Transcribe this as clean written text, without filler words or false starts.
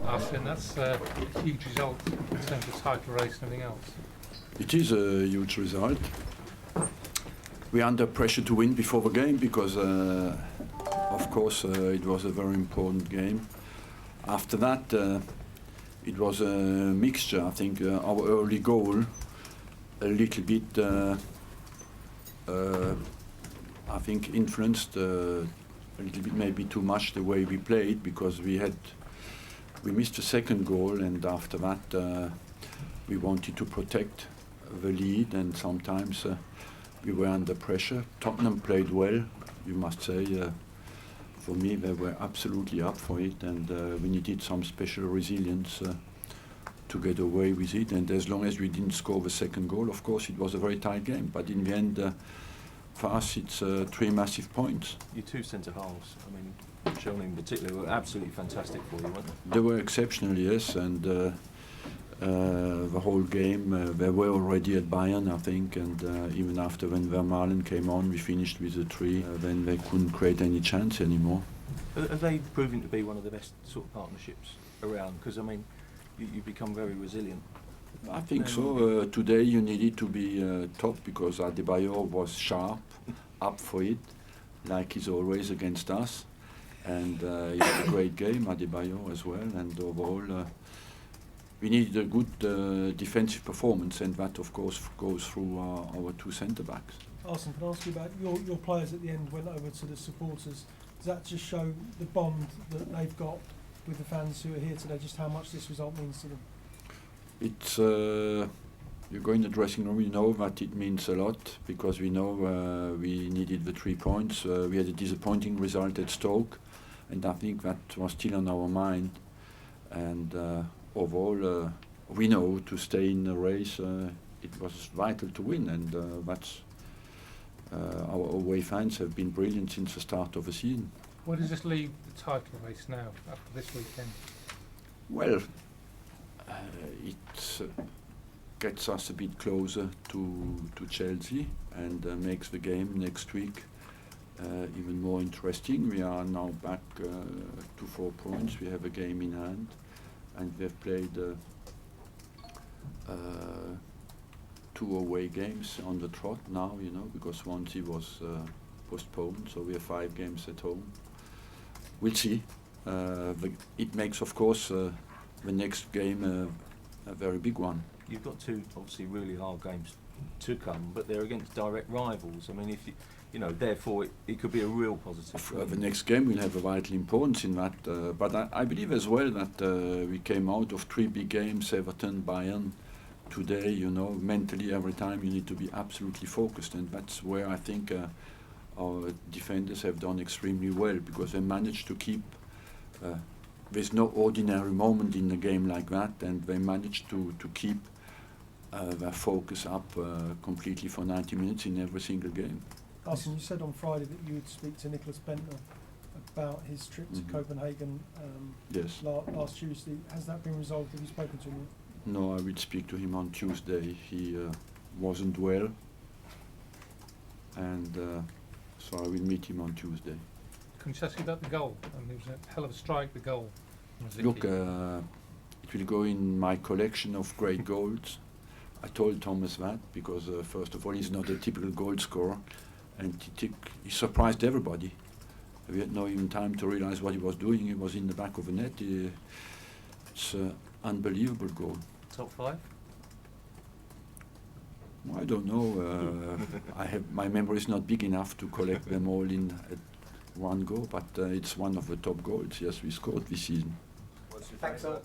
Arsene, that's a huge result in terms of title race and everything else. It is a huge result. We're under pressure to win before the game because, of course, it was a very important game. After that, it was a mixture. I think our early goal a little bit, I think, influenced a little bit, maybe too much, the way we played, because we missed the second goal, and after that we wanted to protect the lead, and sometimes we were under pressure. Tottenham played well, you must say. For me, they were absolutely up for it, and we needed some special resilience to get away with it. And as long as we didn't score the second goal, of course, it was a very tight game. But in the end, for us, it's 3 massive points. Your two centre-halves, I mean, Schoen in particular, were absolutely fantastic for you, weren't they? They were exceptional, yes, and the whole game, they were already at Bayern, I think, and even after when Vermaelen came on, we finished with a 3, then they couldn't create any chance anymore. Are they proving to be one of the best sort of partnerships around? Because, I mean, you've become very resilient. I think so. Today you needed to be top, because Adebayor was sharp, up for it, like he's always against us. And he had a great game, Adebayor, as well. And overall, we needed a good defensive performance, and that, of course, goes through our two centre-backs. Arsene, can I ask you about your players at the end went over to the supporters? Does that just show the bond that they've got with the fans who are here today, just how much this result means to them? It's you go in the dressing room, you know that it means a lot, because we know we needed the 3 points. We had a disappointing result at Stoke, and I think that was still on our mind. And overall, we know to stay in the race, it was vital to win, and that's our away fans have been brilliant since the start of the season. Where does this leave the title race now after this weekend? Well, it gets us a bit closer to Chelsea, and makes the game next week even more interesting. We are now back to 4 points. We have a game in hand, and we've played 2 away games on the trot now, you know, because Swansea was postponed, so we have 5 games at home. We'll see. It makes, of course, the next game a very big one. You've got 2 obviously really hard games to come, but they're against direct rivals. I mean, if you know, therefore it could be a real positive. The next game will have a vital importance in that, but I believe as well that we came out of 3 big games, Everton, Bayern. Today, you know, mentally every time you need to be absolutely focused, and that's where I think our defenders have done extremely well, because they managed to keep. There's no ordinary moment in a game like that, and they managed to keep their focus up completely for 90 minutes in every single game. Arsene, you said on Friday that you would speak to Nicholas Bentner about his trip to Copenhagen yes. last Tuesday. Has that been resolved? Have you spoken to him yet? No, I will speak to him on Tuesday. He wasn't well, and so I will meet him on Tuesday. Can you just ask you about the goal? I mean, it was a hell of a strike, the goal. Look, it will go in my collection of great goals. I told Thomas that, because first of all, he's not a typical goal scorer, and he surprised everybody. We had no even time to realize what he was doing. He was in the back of the net. It's an unbelievable goal. Top 5? Well, I don't know. My memory is not big enough to collect them all in at one go, but it's one of the top goals, yes, we scored this season. Thanks, sir.